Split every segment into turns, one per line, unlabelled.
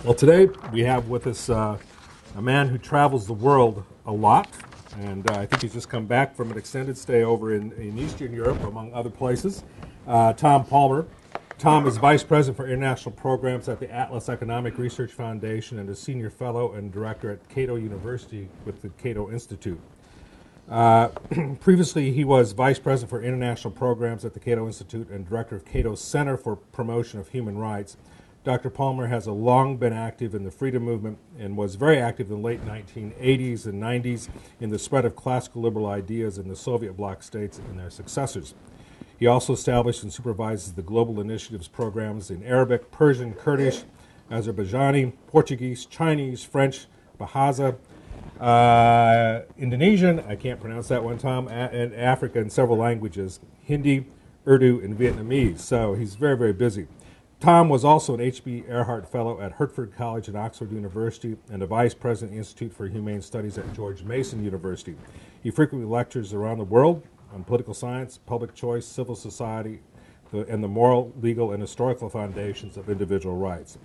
Well, today we have with us a man who travels the world a lot, and I think he's just come back from an extended stay over in Eastern Europe, among other places. Tom Palmer. Tom is Vice President for International Programs at the Atlas Economic Research Foundation and a Senior Fellow and Director at Cato University with the Cato Institute. Previously, he was Vice President for International Programs at the Cato Institute and Director of Cato's Center for Promotion of Human Rights. Dr. Palmer has long been active in the freedom movement and was very active in the late 1980s and 90s in the spread of classical liberal ideas in the Soviet bloc states and their successors. He also established and supervises the Global Initiatives programs in Arabic, Persian, Kurdish, Azerbaijani, Portuguese, Chinese, French, Bahasa, Indonesian, I can't pronounce that one, Tom, and Africa in several languages, Hindi, Urdu, and Vietnamese. So he's very, very busy. Tom was also an H.B. Earhart Fellow at Hertford College and Oxford University and a Vice President of the Institute for Humane Studies at George Mason University. He frequently lectures around the world on political science, public choice, civil society, and the moral, legal, and historical foundations of individual rights.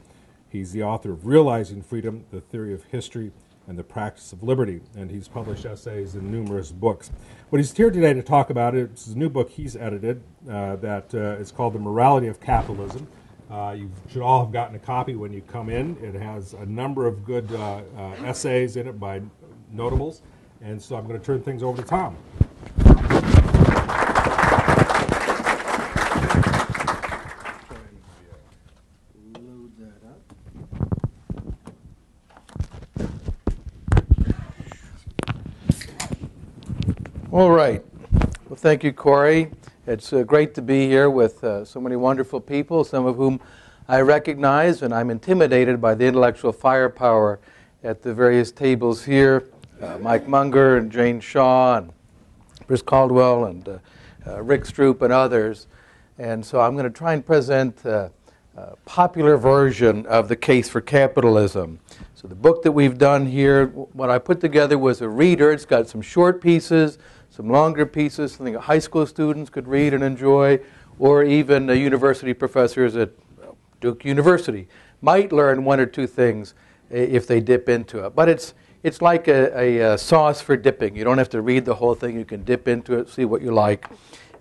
He's the author of Realizing Freedom, The Theory of History, and the Practice of Liberty, and he's published essays in numerous books. What he's here today to talk about is a new book he's edited that is called The Morality of Capitalism. You should all have gotten a copy when you come in. It has a number of good essays in it by notables, and so I'm going to turn things over to Tom.
Load that up. All right. Well, thank you, Corey. It's great to be here with so many wonderful people, some of whom I recognize, and I'm intimidated by the intellectual firepower at the various tables here. Mike Munger and Jane Shaw and Chris Caldwell and Rick Stroop and others. And so I'm going to try and present a popular version of the case for capitalism. So the book that we've done here, what I put together was a reader. It's got some short pieces, some longer pieces, something that high school students could read and enjoy, or even university professors at Duke University might learn one or two things if they dip into it. But it's like a sauce for dipping. You don't have to read the whole thing. You can dip into it, see what you like,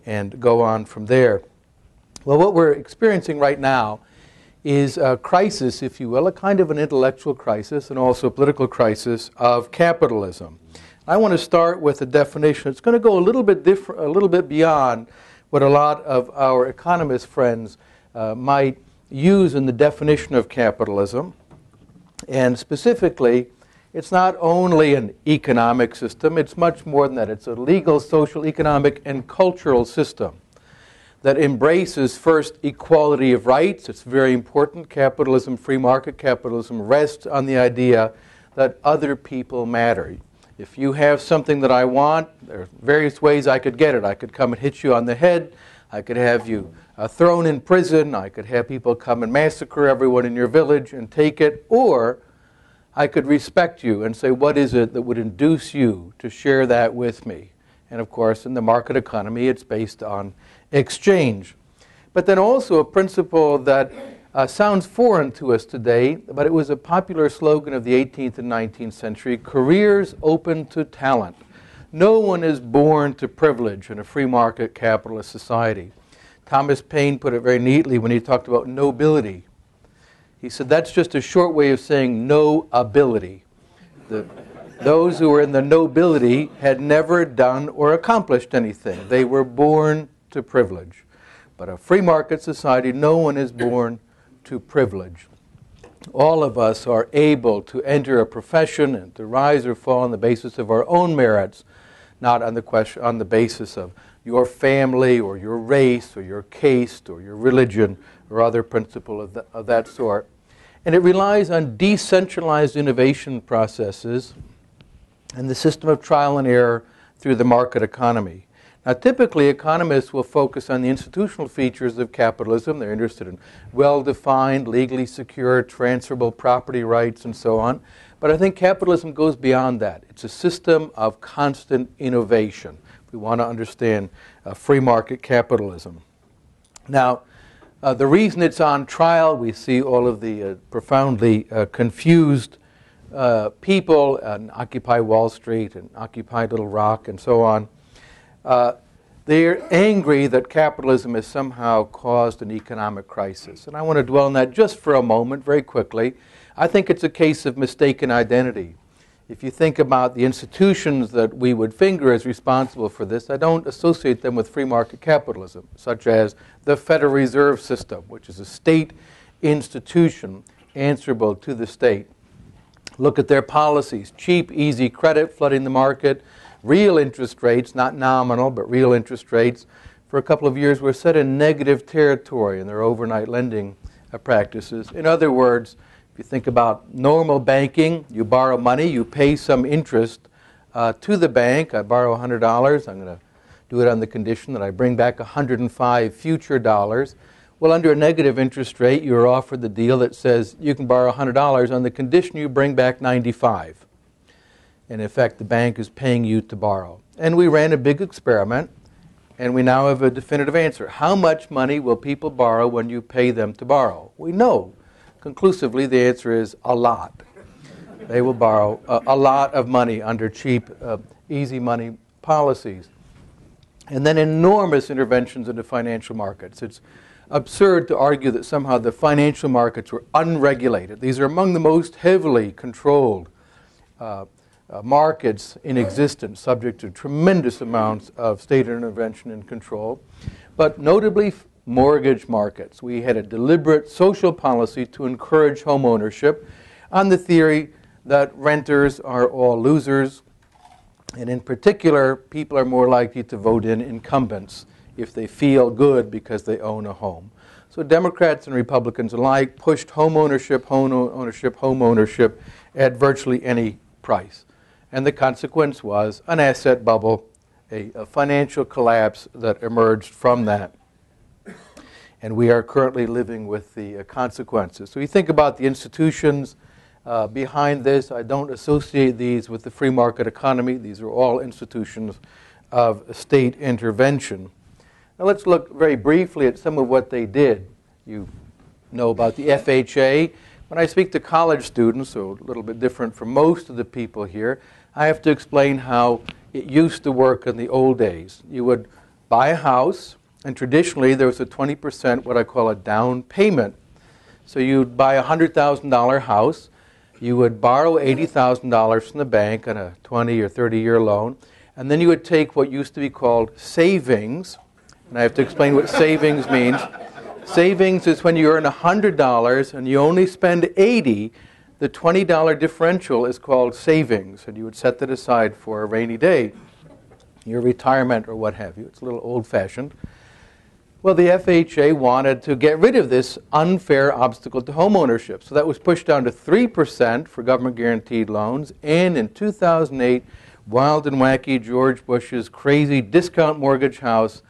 and go on from there. Well, what we're experiencing right now is a crisis, if you will, a kind of an intellectual crisis and also a political crisis of capitalism. I want to start with a definition. It's going to go a little bit beyond what a lot of our economist friends might use in the definition of capitalism. And specifically, it's not only an economic system, it's much more than that. It's a legal, social, economic, and cultural system that embraces first equality of rights. It's very important. Capitalism, free market capitalism, rests on the idea that other people matter. If you have something that I want, there are various ways I could get it. I could come and hit you on the head. I could have you thrown in prison. I could have people come and massacre everyone in your village and take it. Or I could respect you and say, what is it that would induce you to share that with me? And of course, in the market economy, it's based on exchange. But then also a principle that sounds foreign to us today, but it was a popular slogan of the 18th and 19th century: careers open to talent. No one is born to privilege in a free market capitalist society. Thomas Paine put it very neatly when he talked about nobility. He said that's just a short way of saying no ability. Those who were in the nobility had never done or accomplished anything. They were born to privilege. But a free market society, no one is born to privilege. All of us are able to enter a profession and to rise or fall on the basis of our own merits, not on the basis of your family or your race or your caste or your religion or other principle of that sort. And it relies on decentralized innovation processes and the system of trial and error through the market economy. Now, typically, economists will focus on the institutional features of capitalism. They're interested in well-defined, legally secure, transferable property rights, and so on. But I think capitalism goes beyond that. It's a system of constant innovation. We want to understand free market capitalism. Now, The reason it's on trial, we see all of the profoundly confused people on Occupy Wall Street and Occupy Little Rock and so on. They're angry that capitalism has somehow caused an economic crisis. And I want to dwell on that just for a moment, very quickly. I think it's a case of mistaken identity. If you think about the institutions that we would finger as responsible for this, I don't associate them with free market capitalism, such as the Federal Reserve System, which is a state institution answerable to the state. Look at their policies: cheap, easy credit flooding the market, real interest rates, not nominal, but real interest rates. For a couple of years, were set in negative territory in their overnight lending practices. In other words, if you think about normal banking, you borrow money, you pay some interest to the bank. I borrow $100. I'm going to do it on the condition that I bring back 105 future dollars. Well, under a negative interest rate, you're offered the deal that says you can borrow $100 on the condition you bring back 95. In effect, the bank is paying you to borrow. And we ran a big experiment, and we now have a definitive answer. How much money will people borrow when you pay them to borrow? We know conclusively the answer is a lot. They will borrow a lot of money under cheap, easy money policies. And then enormous interventions into financial markets. It's absurd to argue that somehow the financial markets were unregulated. These are among the most heavily controlled markets in existence, subject to tremendous amounts of state intervention and control. But notably, mortgage markets. We had a deliberate social policy to encourage home ownership on the theory that renters are all losers, and in particular, people are more likely to vote in incumbents if they feel good because they own a home. So Democrats and Republicans alike pushed home ownership at virtually any price. And the consequence was an asset bubble, a financial collapse that emerged from that. And we are currently living with the consequences. So you think about the institutions behind this. I don't associate these with the free market economy. These are all institutions of state intervention. Now let's look very briefly at some of what they did. You know about the FHA. When I speak to college students, so a little bit different from most of the people here, I have to explain how it used to work in the old days. You would buy a house, and traditionally there was a 20% what I call a down payment. So you'd buy a $100,000 house, you would borrow $80,000 from the bank on a 20 or 30-year loan, and then you would take what used to be called savings, and I have to explain what savings means. Savings is when you earn $100 and you only spend $80, the $20 differential is called savings, and you would set that aside for a rainy day, your retirement or what have you. It's a little old-fashioned. Well, the FHA wanted to get rid of this unfair obstacle to home ownership. So that was pushed down to 3% for government-guaranteed loans. And in 2008, wild and wacky George Bush's crazy discount mortgage house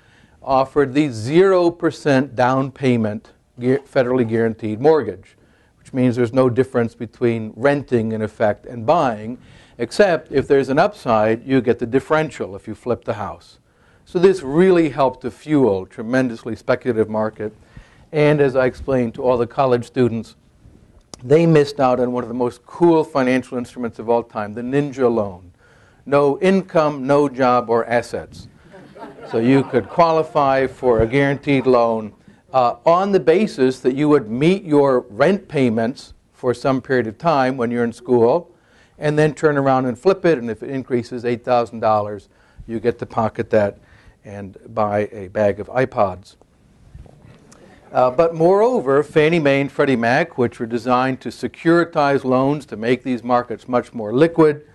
offered the 0% down payment federally guaranteed mortgage, which means there's no difference between renting, in effect, and buying, except if there's an upside, you get the differential if you flip the house. So this really helped to fuel a tremendously speculative market. And as I explained to all the college students, they missed out on one of the most cool financial instruments of all time, the ninja loan. No income, no job, or assets. So you could qualify for a guaranteed loan on the basis that you would meet your rent payments for some period of time when you're in school, and then turn around and flip it, and if it increases $8,000, you get to pocket that and buy a bag of iPods. But moreover, Fannie Mae and Freddie Mac, which were designed to securitize loans to make these markets much more liquid,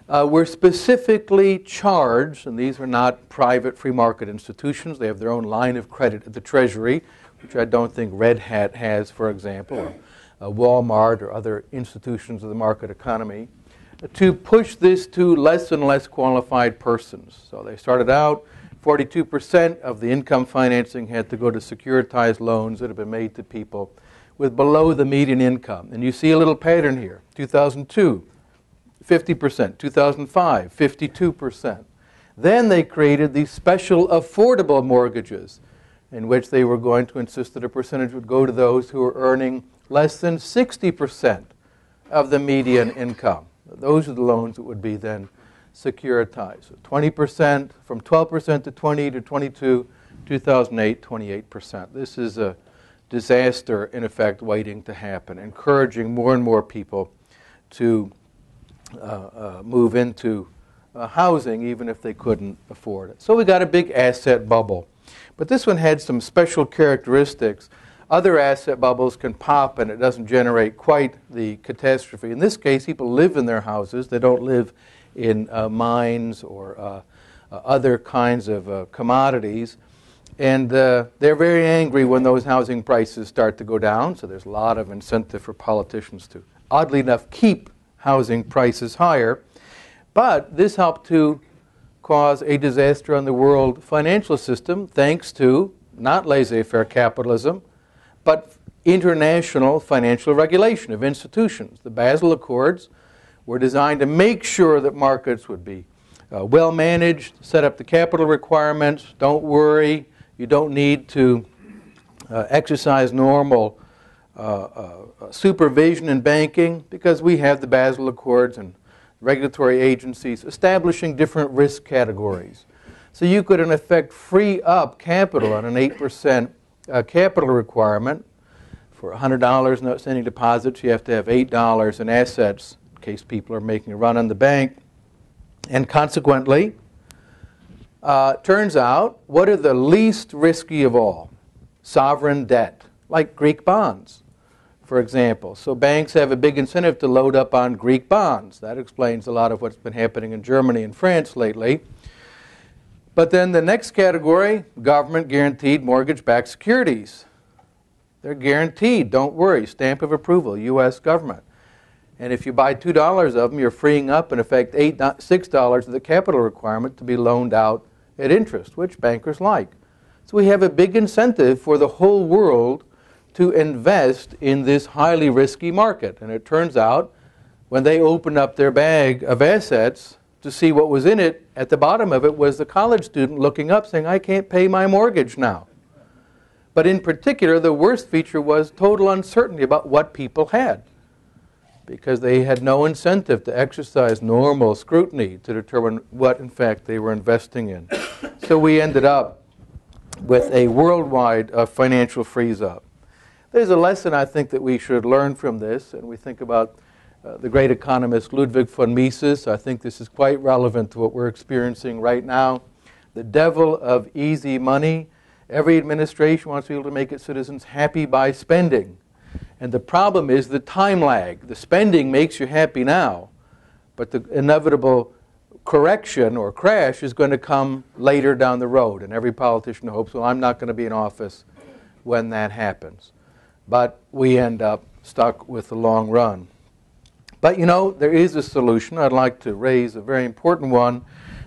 were specifically charged, and these are not private free market institutions. They have their own line of credit at the Treasury, which I don't think Red Hat has, for example, or Walmart or other institutions of the market economy, to push this to less and less qualified persons. So they started out, 42% of the income financing had to go to securitized loans that have been made to people with below the median income. And you see a little pattern here. 2002, 50%. 2005, 52%. Then they created these special affordable mortgages in which they were going to insist that a percentage would go to those who were earning less than 60% of the median income. Those are the loans that would be then securitized. So 20%, from 12% to 20 to 22, 2008, 28%. This is a disaster, in effect, waiting to happen, encouraging more and more people to move into housing, even if they couldn't afford it. So we got a big asset bubble. But this one had some special characteristics. Other asset bubbles can pop and it doesn't generate quite the catastrophe. In this case, people live in their houses. They don't live in mines or other kinds of commodities. And they're very angry when those housing prices start to go down. So there's a lot of incentive for politicians to, oddly enough, keep housing prices higher. But this helped to cause a disaster on the world financial system thanks to not laissez-faire capitalism, but international financial regulation of institutions. The Basel Accords were designed to make sure that markets would be well managed, set up the capital requirements. Don't worry, you don't need to exercise normal supervision in banking because we have the Basel Accords and regulatory agencies establishing different risk categories. So you could, in effect, free up capital on an 8% capital requirement. For $100 in outstanding deposits, you have to have $8 in assets in case people are making a run on the bank. And consequently, turns out, what are the least risky of all? Sovereign debt, like Greek bonds, for example. So banks have a big incentive to load up on Greek bonds. That explains a lot of what's been happening in Germany and France lately. But then the next category, government-guaranteed mortgage-backed securities. They're guaranteed, don't worry, stamp of approval, U.S. government. And if you buy $2 of them, you're freeing up, in effect, $6 of the capital requirement to be loaned out at interest, which bankers like. So we have a big incentive for the whole world to invest in this highly risky market. And it turns out, when they opened up their bag of assets to see what was in it, at the bottom of it was the college student looking up saying, I can't pay my mortgage now. But in particular, the worst feature was total uncertainty about what people had, because they had no incentive to exercise normal scrutiny to determine what, in fact, they were investing in. So we ended up with a worldwide financial freeze-up. There's a lesson, I think, that we should learn from this, and we think about the great economist Ludwig von Mises. I think this is quite relevant to what we're experiencing right now. The devil of easy money. Every administration wants people to make its citizens happy by spending. And the problem is the time lag. The spending makes you happy now, but the inevitable correction or crash is going to come later down the road. And every politician hopes, well, I'm not going to be in office when that happens. But we end up stuck with the long run. But you know, there is a solution. I'd like to raise a very important one.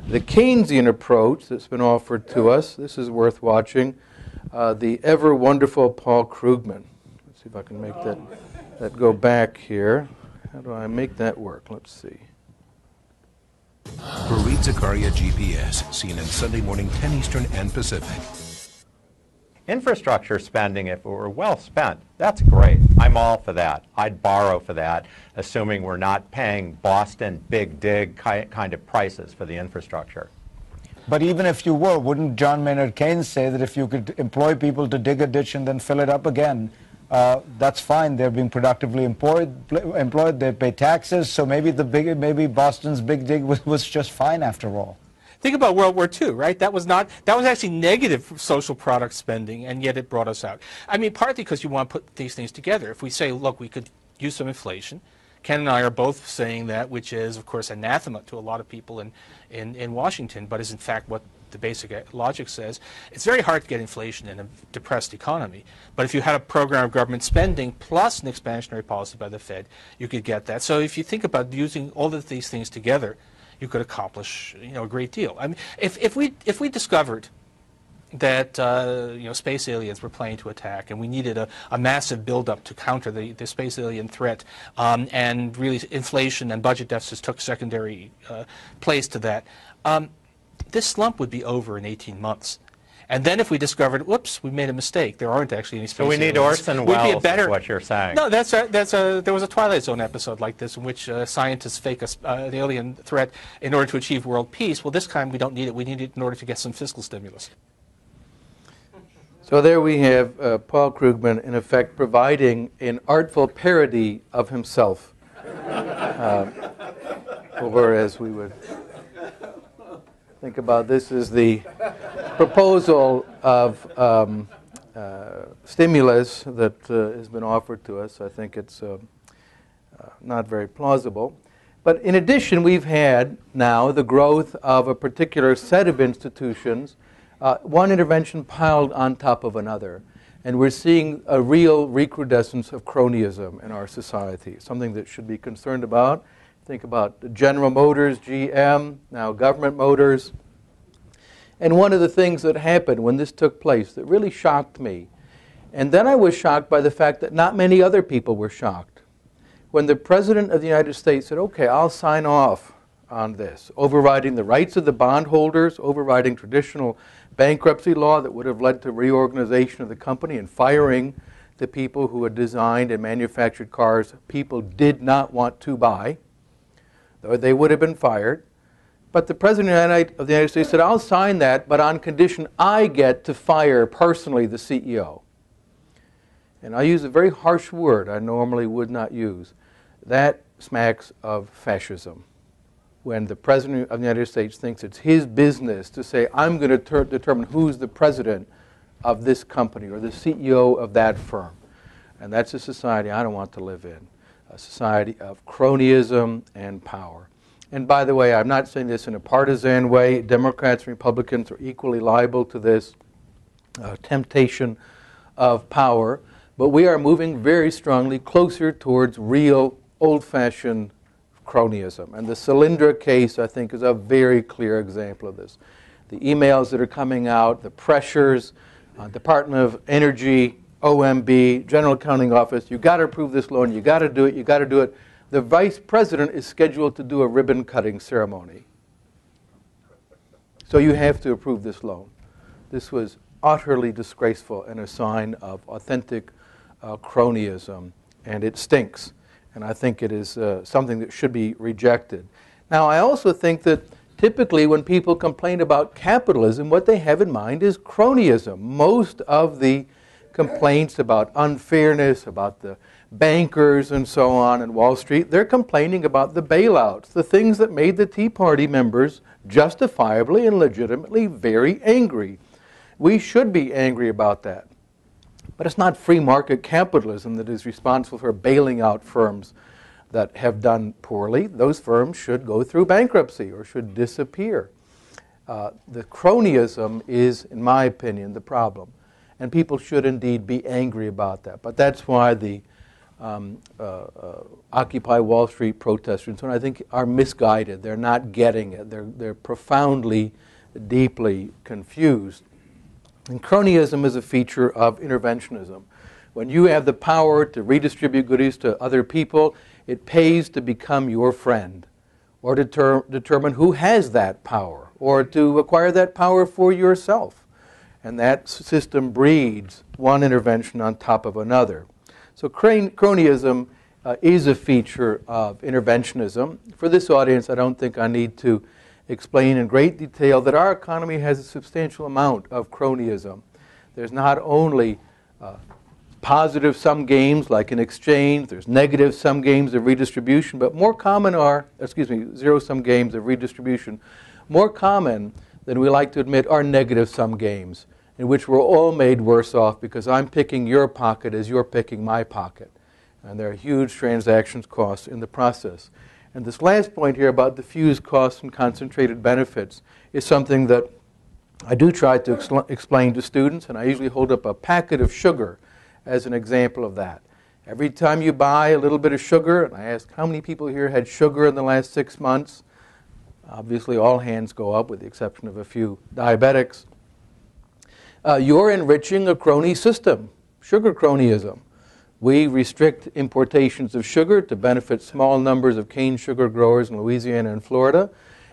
The Keynesian approach that's been offered to us. This is worth watching. The ever wonderful Paul Krugman. Let's see if I can make that go back here. How do I make that work? Let's see.
Fareed Zakaria GPS, seen in Sunday morning 10 Eastern and Pacific.
Infrastructure spending, if it were well spent, that's great. I'm all for that. I'd borrow for that, assuming we're not paying Boston big dig kind of prices for the infrastructure.
But even if you were, wouldn't John Maynard Keynes say that if you could employ people to dig a ditch and then fill it up again, that's fine. They're being productively employed. They pay taxes. So maybe Boston's big dig was just fine after all.
Think about World War II, right? That was actually negative social product spending, and yet it brought us out. I mean, partly because you want to put these things together. If we say, look, we could use some inflation, Ken and I are both saying that, which is, of course, anathema to a lot of people in Washington, but is in fact what the basic logic says. It's very hard to get inflation in a depressed economy. But if you had a program of government spending plus an expansionary policy by the Fed, you could get that. So if you think about using all of these things together, you could accomplish, a great deal. I mean, if we discovered that space aliens were planning to attack, and we needed a massive buildup to counter the space alien threat, and really inflation and budget deficits took secondary place to that, this slump would be over in 18 months. And then if we discovered, whoops, we made a mistake, there aren't actually any space
So we need
aliens,
Orson
we'd be a
Welles,
better,
is what you're saying.
No, there was a Twilight Zone episode like this in which scientists fake an alien threat in order to achieve world peace. Well, this time we don't need it. We need it in order to get some fiscal stimulus.
So there we have Paul Krugman, in effect, providing an artful parody of himself. Or as we would think about this as the proposal of stimulus that has been offered to us. I think it's not very plausible. But in addition, we've had now the growth of a particular set of institutions, one intervention piled on top of another. And we're seeing a real recrudescence of cronyism in our society, something that should be concerned about. Think about General Motors, GM, now Government Motors. And one of the things that happened when this took place that really shocked me, and then I was shocked by the fact that not many other people were shocked. When the President of the United States said, okay, I'll sign off on this, overriding the rights of the bondholders, overriding traditional bankruptcy law that would have led to reorganization of the company and firing the people who had designed and manufactured cars people did not want to buy, though they would have been fired. But the President of the United States said, I'll sign that, but on condition I get to fire personally the CEO. And I use a very harsh word I normally would not use. That smacks of fascism. When the President of the United States thinks it's his business to say, I'm going to determine who's the president of this company or the CEO of that firm. And that's a society I don't want to live in, a society of cronyism and power. And by the way, I'm not saying this in a partisan way. Democrats and Republicans are equally liable to this temptation of power. But we are moving very strongly closer towards real old-fashioned cronyism. And the Solyndra case, I think, is a very clear example of this. The emails that are coming out, the pressures, Department of Energy, OMB, General Accounting Office, you've got to approve this loan, you've got to do it, you've got to do it. The Vice President is scheduled to do a ribbon-cutting ceremony. So you have to approve this loan. This was utterly disgraceful and a sign of authentic cronyism, and it stinks. And I think it is something that should be rejected. Now, I also think that typically when people complain about capitalism, what they have in mind is cronyism. Most of the complaints about unfairness, about the bankers and so on in Wall Street, they're complaining about the bailouts, the things that made the Tea Party members justifiably and legitimately very angry. We should be angry about that. But it's not free market capitalism that is responsible for bailing out firms that have done poorly. Those firms should go through bankruptcy or should disappear. The cronyism is, in my opinion, the problem. And people should indeed be angry about that. But that's why the Occupy Wall Street protesters, I think, are misguided. They're not getting it. They're profoundly, deeply confused. And cronyism is a feature of interventionism. When you have the power to redistribute goodies to other people, it pays to become your friend or to determine who has that power or to acquire that power for yourself. And that system breeds one intervention on top of another. So cronyism is a feature of interventionism. For this audience, I don't think I need to explain in great detail that our economy has a substantial amount of cronyism. There's not only positive sum games like in exchange, there's negative sum games of redistribution, but more common are, zero sum games of redistribution. More common than we like to admit are negative sum games, in which we're all made worse off because I'm picking your pocket as you're picking my pocket. And there are huge transactions costs in the process. And this last point here about diffused costs and concentrated benefits is something that I do try to explain to students, and I usually hold up a packet of sugar as an example of that. Every time you buy a little bit of sugar, and I ask how many people here had sugar in the last 6 months, obviously all hands go up with the exception of a few diabetics. You're enriching a crony system, sugar cronyism. We restrict importations of sugar to benefit small numbers of cane sugar growers in Louisiana and Florida.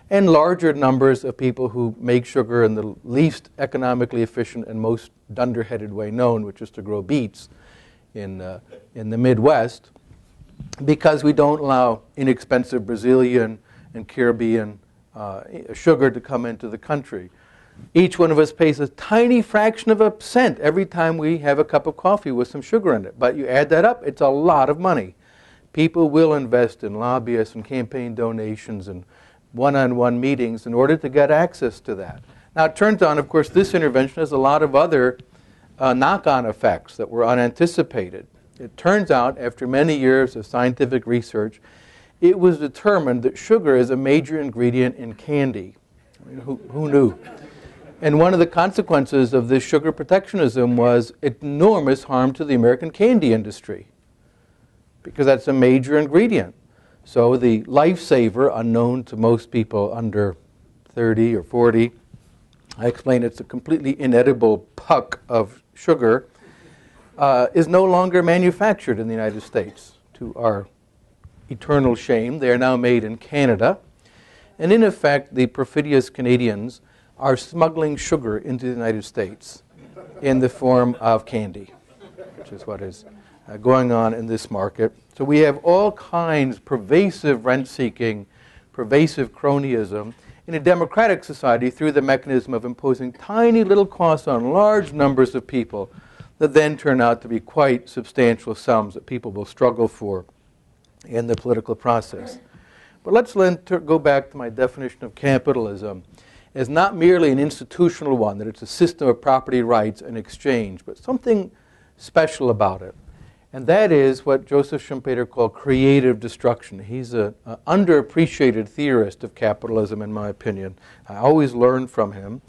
and larger numbers of people who make sugar in the least economically efficient and most dunderheaded way known, which is to grow beets in the Midwest, because we don't allow inexpensive Brazilian and Caribbean sugar to come into the country. Each one of us pays a tiny fraction of a cent every time we have a cup of coffee with some sugar in it. But you add that up, it's a lot of money. People will invest in lobbyists and campaign donations and one-on-one meetings in order to get access to that. Now, it turns out, of course, this intervention has a lot of other knock-on effects that were unanticipated. It turns out, after many years of scientific research, it was determined that sugar is a major ingredient in candy. I mean, who knew? And one of the consequences of this sugar protectionism was enormous harm to the American candy industry, because that's a major ingredient. So the lifesaver, unknown to most people under 30 or 40, I explained it's a completely inedible puck of sugar, is no longer manufactured in the United States, to our eternal shame. They are now made in Canada. And in effect, the perfidious Canadians are smuggling sugar into the United States in the form of candy, which is what is going on in this market. So we have all kinds, pervasive rent-seeking, pervasive cronyism in a democratic society through the mechanism of imposing tiny little costs on large numbers of people that then turn out to be quite substantial sums that people will struggle for in the political process. But let's go back to my definition of capitalism as not merely an institutional one, that it's a system of property rights and exchange, but something special about it. And that is what Joseph Schumpeter called creative destruction. He's an underappreciated theorist of capitalism, in my opinion. I always learn from him.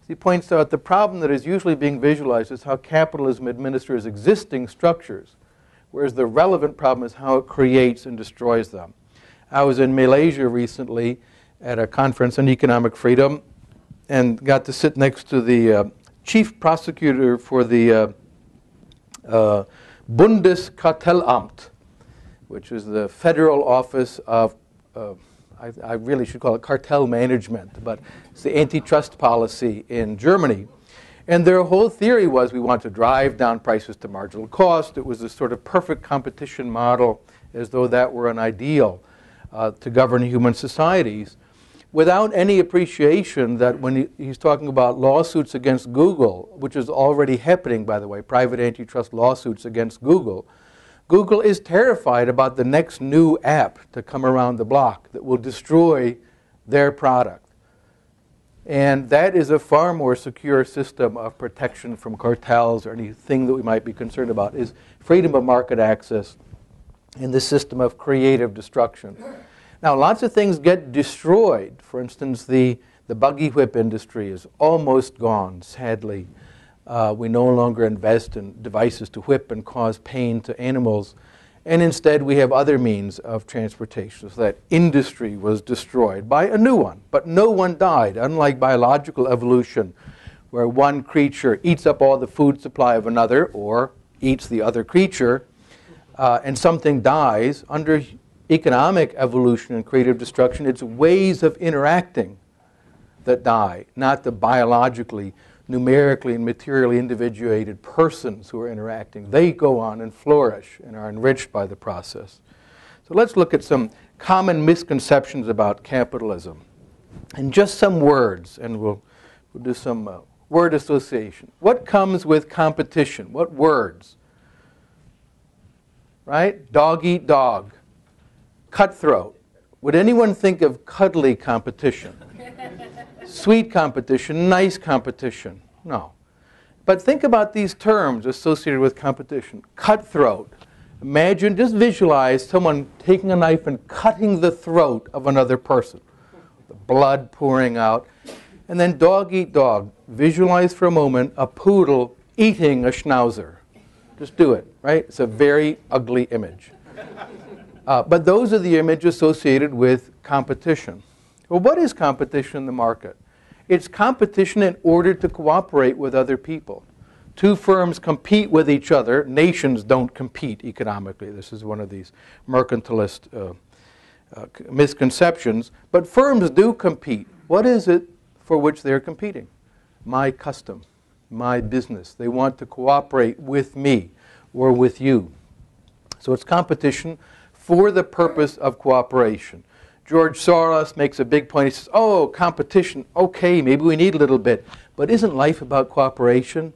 He points out the problem that is usually being visualized is how capitalism administers existing structures, whereas the relevant problem is how it creates and destroys them. I was in Malaysia recently at a conference on economic freedom and got to sit next to the chief prosecutor for the Bundeskartellamt, which is the federal office of, I really should call it cartel management, but it's the antitrust policy in Germany. And their whole theory was we want to drive down prices to marginal cost. It was a sort of perfect competition model, as though that were an ideal to govern human societies, without any appreciation that when he's talking about lawsuits against Google, which is already happening, by the way, private antitrust lawsuits against Google, Google is terrified about the next new app to come around the block that will destroy their product. And that is a far more secure system of protection from cartels or anything that we might be concerned about, is freedom of market access in the system of creative destruction. Now, lots of things get destroyed. For instance, the buggy whip industry is almost gone, sadly. We no longer invest in devices to whip and cause pain to animals. And instead, we have other means of transportation. So that industry was destroyed by a new one. But no one died, unlike biological evolution, where one creature eats up all the food supply of another or eats the other creature, and something dies. Under economic evolution and creative destruction, it's ways of interacting that die, not the biologically, numerically, and materially individuated persons who are interacting. They go on and flourish and are enriched by the process. So let's look at some common misconceptions about capitalism. And just some words, and we'll do some word association. What comes with competition? What words? Right? Dog eat dog. Cutthroat. Would anyone think of cuddly competition? Sweet competition, nice competition? No. But think about these terms associated with competition. Cutthroat. Imagine, just visualize someone taking a knife and cutting the throat of another person. The blood pouring out. And then dog eat dog. Visualize for a moment a poodle eating a schnauzer. Just do it, right? It's a very ugly image. But those are the images associated with competition. Well, what is competition in the market? It's competition in order to cooperate with other people. Two firms compete with each other. Nations don't compete economically. This is one of these mercantilist Misconceptions. But firms do compete. What is it for which they're competing? My custom, my business. They want to cooperate with me or with you. So it's competition for the purpose of cooperation. George Soros makes a big point. He says, oh, competition, okay, maybe we need a little bit. But isn't life about cooperation?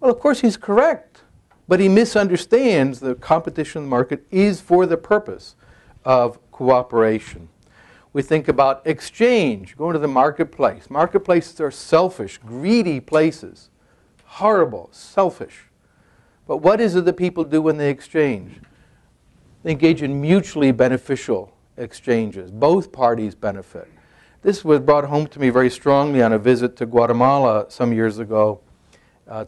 Well, of course he's correct. But he misunderstands the competition in the market is for the purpose of cooperation. We think about exchange, going to the marketplace. Marketplaces are selfish, greedy places. Horrible, selfish. But what is it that people do when they exchange? They engage in mutually beneficial exchanges. Both parties benefit. This was brought home to me very strongly on a visit to Guatemala some years ago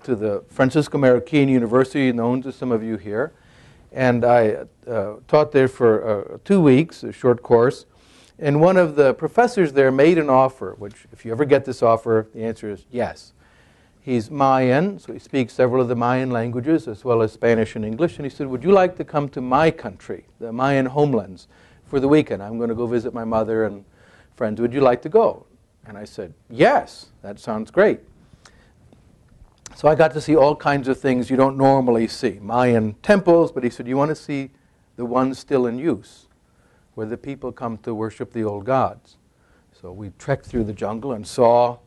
to the Francisco Marroquin University, known to some of you here. And I taught there for 2 weeks, a short course. And one of the professors there made an offer, which if you ever get this offer, the answer is yes. He's Mayan, so he speaks several of the Mayan languages as well as Spanish and English. And he said, would you like to come to my country, the Mayan homelands, for the weekend? I'm going to go visit my mother and friends. Would you like to go? And I said, yes, that sounds great. So I got to see all kinds of things you don't normally see. Mayan temples, but he said, you want to see the ones still in use, where the people come to worship the old gods. So we trekked through the jungle and saw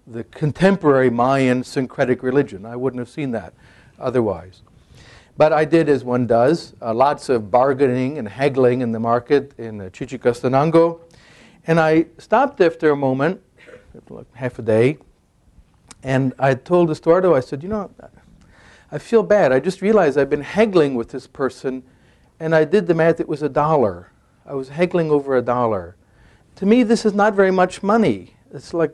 the contemporary Mayan syncretic religion. I wouldn't have seen that otherwise. But I did as one does, lots of bargaining and haggling in the market in Chichicastenango. And I stopped after a moment, like half a day, and I told Estuardo, I said, you know, I feel bad. I just realized I've been haggling with this person, and I did the math, it was $1. I was haggling over $1. To me, this is not very much money. It's like,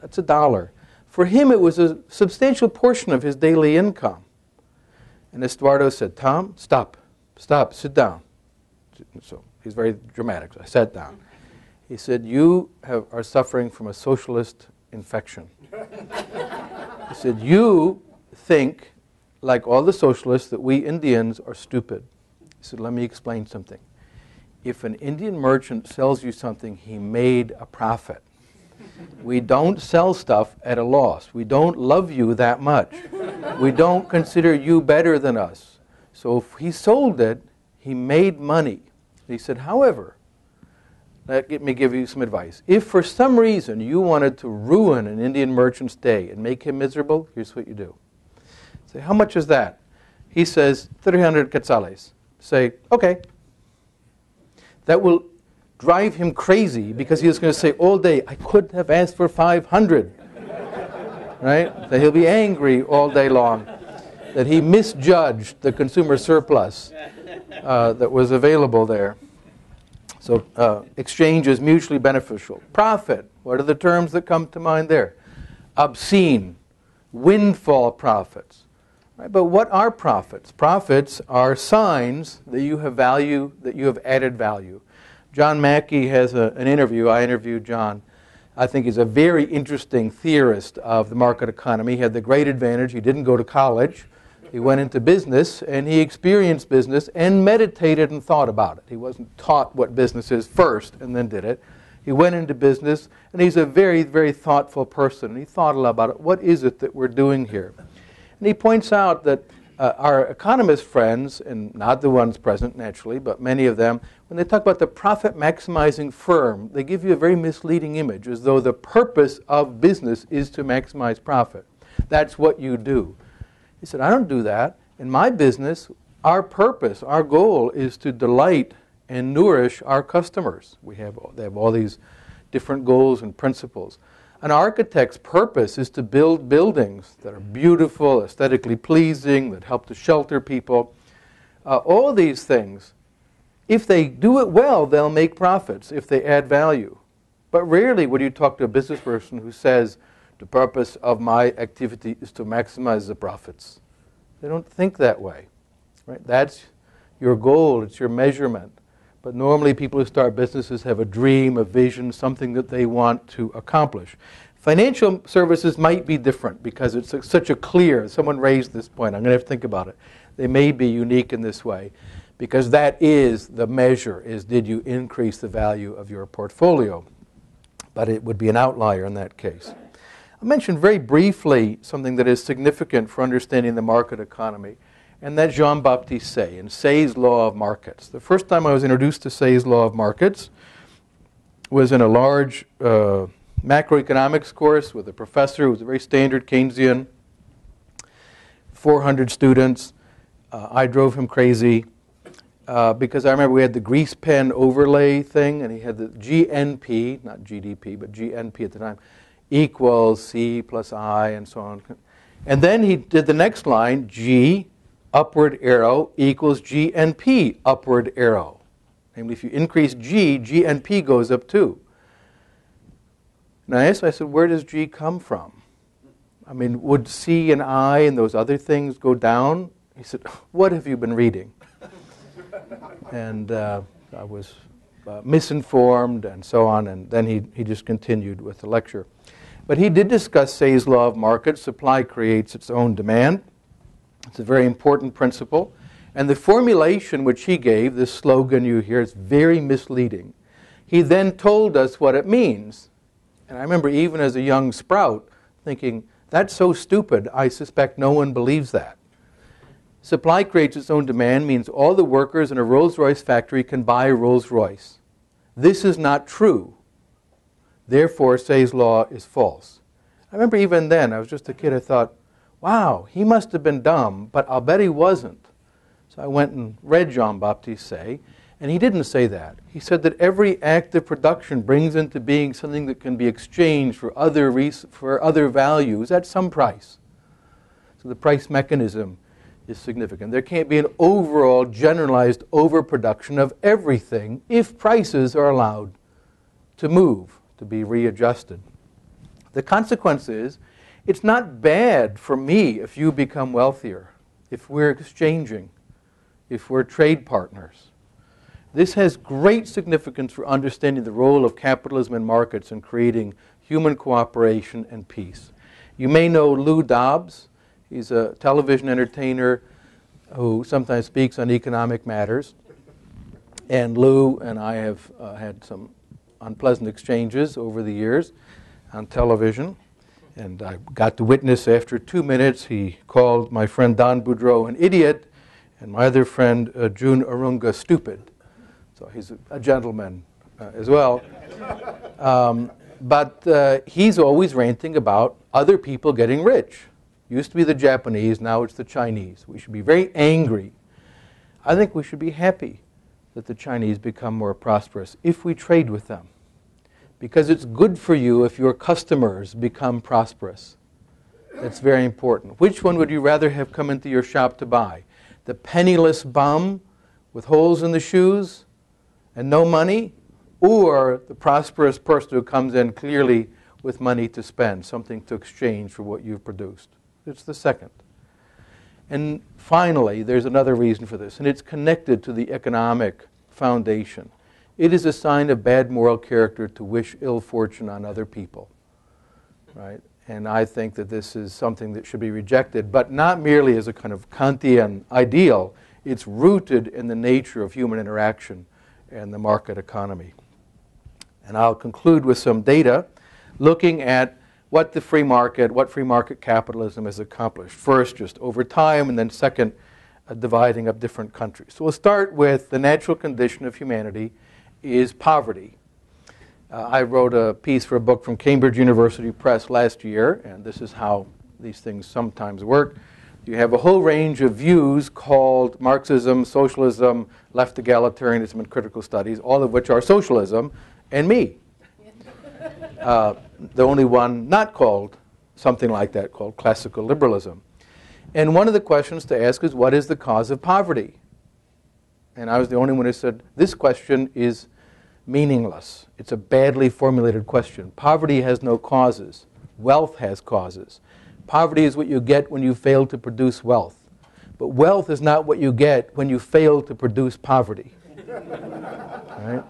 that's $1. For him, it was a substantial portion of his daily income. And Estuardo said, Tom, stop, sit down. So he's very dramatic. So I sat down. He said, you are suffering from a socialist infection. He said, you think, like all the socialists, that we Indians are stupid. He said, let me explain something. If an Indian merchant sells you something, he made a profit. We don't sell stuff at a loss. We don't love you that much. We don't consider you better than us. So if he sold it, he made money. He said, however, let me give you some advice. If for some reason you wanted to ruin an Indian merchant's day and make him miserable, here's what you do. Say, how much is that? He says, 300 quetzales. Say, okay. That will drive him crazy because he's going to say all day, I could have asked for 500. Right? So he'll be angry all day long that he misjudged the consumer surplus that was available there. So exchange is mutually beneficial. Profit, what are the terms that come to mind there? Obscene, windfall profits. Right? But what are profits? Profits are signs that you have value, that you have added value. John Mackey has an interview. I interviewed John. I think he's a very interesting theorist of the market economy. He had the great advantage. He didn't go to college. He went into business, and he experienced business and meditated and thought about it. He wasn't taught what business is first and then did it. He went into business, and he's a very, very thoughtful person. And he thought a lot about it. What is it that we're doing here? And he points out that our economist friends, and not the ones present naturally, but many of them, when they talk about the profit-maximizing firm, they give you a very misleading image, as though the purpose of business is to maximize profit. That's what you do. He said, I don't do that. In my business, our purpose, our goal is to delight and nourish our customers. They have all these different goals and principles. An architect's purpose is to build buildings that are beautiful, aesthetically pleasing, that help to shelter people. All these things, if they do it well, they'll make profits if they add value. But rarely would you talk to a business person who says, the purpose of my activity is to maximize the profits. They don't think that way. Right? That's your goal, it's your measurement. But normally people who start businesses have a dream, a vision, something that they want to accomplish. Financial services might be different because it's such a clear, someone raised this point, I'm going to have to think about it. They may be unique in this way. because that is the measure, is did you increase the value of your portfolio. But it would be an outlier in that case. I'll mention very briefly something that is significant for understanding the market economy, and that's Jean-Baptiste Say and Say's law of markets. The first time I was introduced to Say's law of markets was in a large macroeconomics course with a professor who was a very standard Keynesian, 400 students. I drove him crazy because I remember we had the grease pen overlay thing, and he had the GNP, not GDP, but GNP at the time, equals C plus I, and so on. And then he did the next line, G, upward arrow, equals GNP, upward arrow. Namely, if you increase G, GNP goes up too. And I asked him, I said, where does G come from? I mean, would C and I and those other things go down? He said, what have you been reading? And I was misinformed and so on, and then he just continued with the lecture. But he did discuss Say's law of markets. Supply creates its own demand. It's a very important principle. And the formulation which he gave, this slogan you hear, is very misleading. He then told us what it means. And I remember even as a young sprout thinking, that's so stupid, I suspect no one believes that. Supply creates its own demand means all the workers in a Rolls-Royce factory can buy a Rolls-Royce. This is not true. Therefore, Say's law is false. I remember even then, I was just a kid, I thought, wow, he must have been dumb, but I'll bet he wasn't. So I went and read Jean-Baptiste Say, and he didn't say that. He said that every act of production brings into being something that can be exchanged for other values at some price. So the price mechanism is significant. There can't be an overall generalized overproduction of everything if prices are allowed to move, to be readjusted. The consequence is, it's not bad for me if you become wealthier, if we're exchanging, if we're trade partners. This has great significance for understanding the role of capitalism and markets in creating human cooperation and peace. You may know Lou Dobbs. He's a television entertainer who sometimes speaks on economic matters. And Lou and I have had some unpleasant exchanges over the years on television. And I got to witness after 2 minutes, he called my friend Don Boudreau an idiot and my other friend June Arunga stupid. So he's a gentleman as well. But he's always ranting about other people getting rich. Used to be the Japanese, now it's the Chinese. We should be very angry. I think we should be happy that the Chinese become more prosperous if we trade with them. Because it's good for you if your customers become prosperous. That's very important. Which one would you rather have come into your shop to buy? The penniless bum with holes in the shoes and no money? Or the prosperous person who comes in clearly with money to spend, something to exchange for what you've produced? It's the second. And finally, there's another reason for this, and it's connected to the economic foundation. It is a sign of bad moral character to wish ill fortune on other people, right? And I think that this is something that should be rejected, but not merely as a kind of Kantian ideal. It's rooted in the nature of human interaction and the market economy. And I'll conclude with some data looking at what free market capitalism has accomplished. First, just over time, and then second, dividing up different countries. So we'll start with the natural condition of humanity is poverty. I wrote a piece for a book from Cambridge University Press last year, and this is how these things sometimes work. You have a whole range of views called Marxism, socialism, left egalitarianism, and critical studies, all of which are socialism, and me. The only one not called something like that, called classical liberalism. And one of the questions to ask is, what is the cause of poverty? And I was the only one who said, this question is meaningless. It's a badly formulated question. Poverty has no causes. Wealth has causes. Poverty is what you get when you fail to produce wealth. But wealth is not what you get when you fail to produce poverty. Right?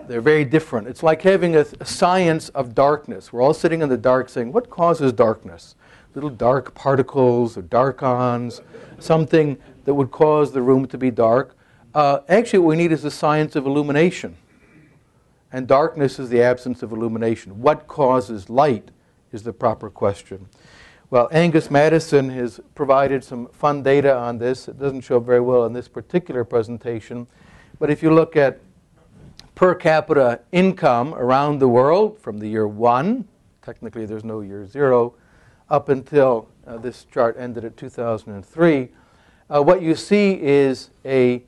They're very different. It's like having a science of darkness. We're all sitting in the dark saying, what causes darkness? Little dark particles or darkons, something that would cause the room to be dark. Actually, what we need is the science of illumination. And darkness is the absence of illumination. What causes light is the proper question. Well, Angus Maddison has provided some fun data on this. It doesn't show up very well in this particular presentation. But if you look at per capita income around the world from the year 1, technically there's no year 0, up until this chart ended at 2003, what you see is a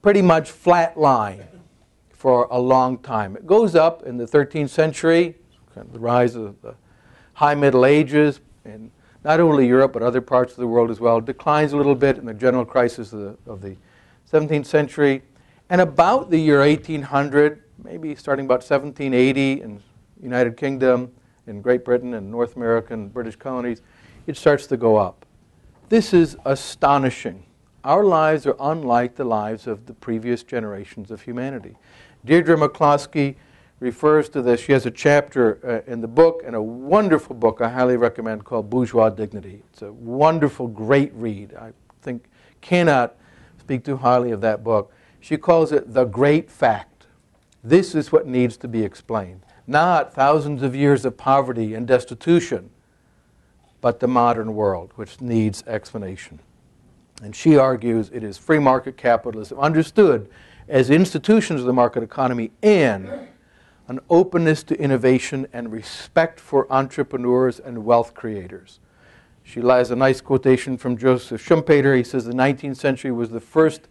pretty much flat line for a long time. It goes up in the 13th century, kind of the rise of the high Middle Ages, in not only Europe but other parts of the world as well. It declines a little bit in the general crisis of the 17th century. And about the year 1800, maybe starting about 1780 in the United Kingdom, in Great Britain and North America and British colonies, it starts to go up. This is astonishing. Our lives are unlike the lives of the previous generations of humanity. Deirdre McCloskey refers to this. She has a chapter in the book, and a wonderful book I highly recommend called Bourgeois Dignity. It's a wonderful, great read. I think cannot speak too highly of that book. She calls it the great fact. This is what needs to be explained. Not thousands of years of poverty and destitution, but the modern world, which needs explanation. And she argues it is free market capitalism, understood as institutions of the market economy and an openness to innovation and respect for entrepreneurs and wealth creators. She has a nice quotation from Joseph Schumpeter. He says the 19th century was the first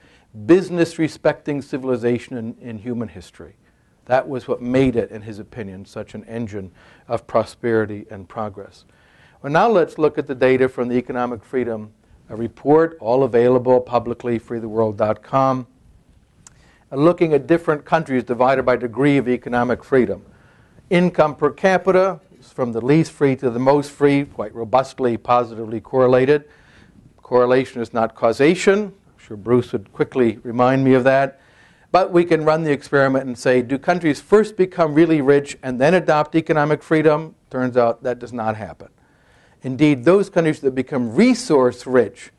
business-respecting civilization in human history. That was what made it, in his opinion, such an engine of prosperity and progress. Well, now let's look at the data from the Economic Freedom Report, all available publicly, freetheworld.com. Looking at different countries divided by degree of economic freedom. Income per capita is from the least free to the most free, quite robustly, positively correlated. Correlation is not causation. I'm sure Bruce would quickly remind me of that. But we can run the experiment and say, do countries first become really rich and then adopt economic freedom? Turns out that does not happen. Indeed, those countries that become resource rich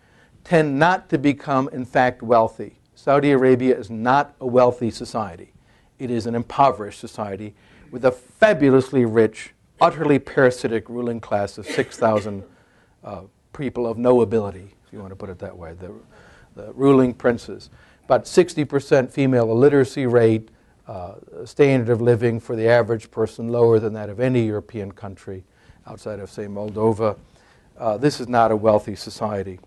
tend not to become, in fact, wealthy. Saudi Arabia is not a wealthy society. It is an impoverished society with a fabulously rich, utterly parasitic ruling class of 6,000 people of no ability, if you want to put it that way, the ruling princes. About 60% female illiteracy rate, standard of living for the average person lower than that of any European country outside of, say, Moldova. This is not a wealthy society.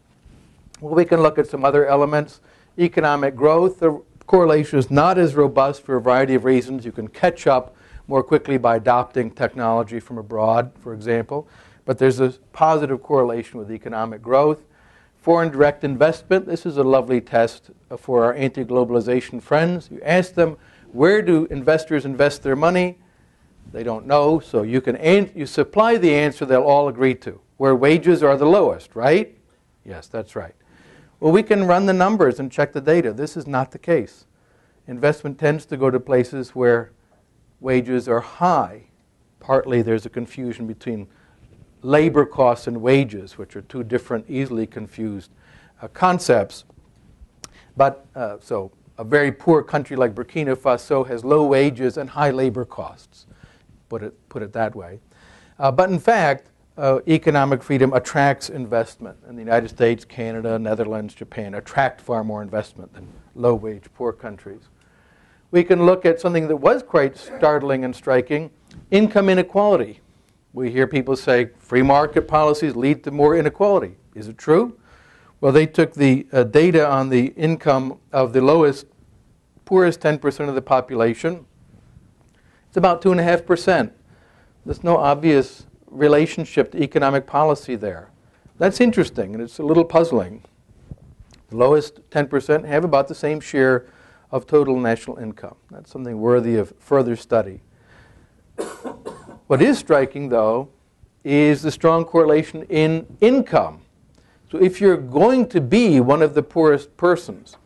Well, we can look at some other elements. Economic growth, the correlation is not as robust for a variety of reasons. You can catch up more quickly by adopting technology from abroad, for example. But there's a positive correlation with economic growth. Foreign direct investment, this is a lovely test for our anti-globalization friends. You ask them, where do investors invest their money? They don't know, so you supply the answer they'll all agree to. Where wages are the lowest, right? Yes, that's right. Well, we can run the numbers and check the data. This is not the case. Investment tends to go to places where wages are high. Partly there's a confusion between labor costs and wages, which are two different, easily confused concepts. But so a very poor country like Burkina Faso has low wages and high labor costs, put it that way. But in fact, economic freedom attracts investment. In the United States, Canada, Netherlands, Japan attract far more investment than low-wage, poor countries. We can look at something that was quite startling and striking, income inequality. We hear people say free market policies lead to more inequality. Is it true? Well, they took the data on the income of the poorest 10% of the population. It's about 2.5%. There's no obvious relationship to economic policy there. That's interesting, and it's a little puzzling. The lowest 10% have about the same share of total national income. That's something worthy of further study. What is striking, though, is the strong correlation in income. So if you're going to be one of the poorest persons,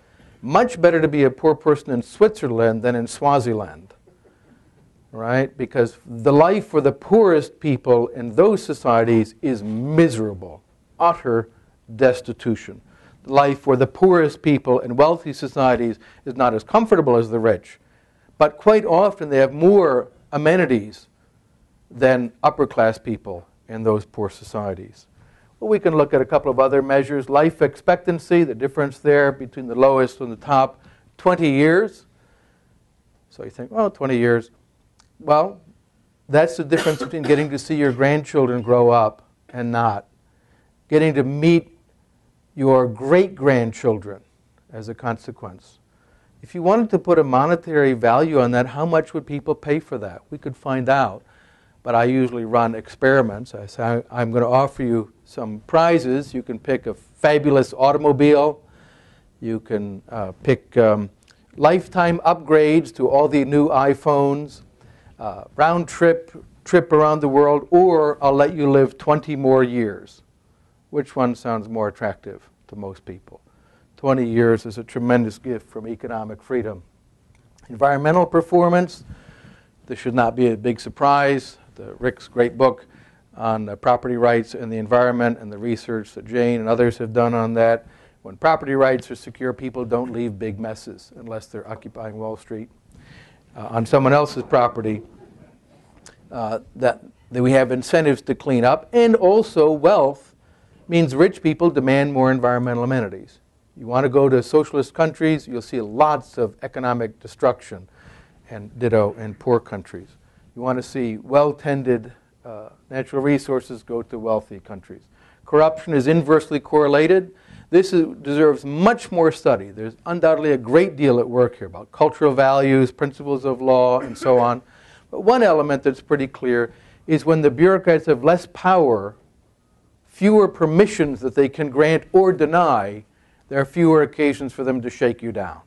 much better to be a poor person in Switzerland than in Swaziland. Right? Because the life for the poorest people in those societies is miserable, utter destitution. life where the poorest people in wealthy societies is not as comfortable as the rich, but quite often they have more amenities than upper class people in those poor societies. Well, we can look at a couple of other measures. Life expectancy, the difference there between the lowest and the top, 20 years. So you think, well, 20 years. Well, that's the difference between getting to see your grandchildren grow up and not. Getting to meet your great-grandchildren as a consequence. If you wanted to put a monetary value on that, how much would people pay for that? We could find out. But I usually run experiments. I say, I'm going to offer you some prizes. You can pick a fabulous automobile. You can pick lifetime upgrades to all the new iPhones, round trip around the world, or I'll let you live 20 more years. Which one sounds more attractive to most people? 20 years is a tremendous gift from economic freedom. Environmental performance, this should not be a big surprise. Rick's great book on property rights and the environment and the research that Jane and others have done on that. When property rights are secure, people don't leave big messes unless they're occupying Wall Street on someone else's property. That we have incentives to clean up, and also wealth means rich people demand more environmental amenities. You want to go to socialist countries, you'll see lots of economic destruction, and ditto in poor countries. You want to see well-tended natural resources, go to wealthy countries. Corruption is inversely correlated. This deserves much more study. There's undoubtedly a great deal at work here about cultural values, principles of law, and so on. But one element that's pretty clear is when the bureaucrats have less power, fewer permissions that they can grant or deny, there are fewer occasions for them to shake you down.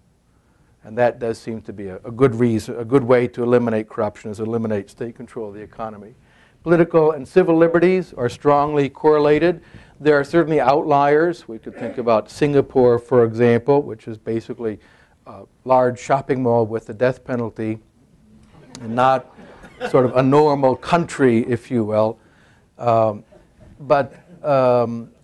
And that does seem to be a good reason, a good way to eliminate corruption is eliminate state control of the economy. Political and civil liberties are strongly correlated. There are certainly outliers. We could think about Singapore, for example, which is basically a large shopping mall with the death penalty, and not sort of a normal country, if you will. But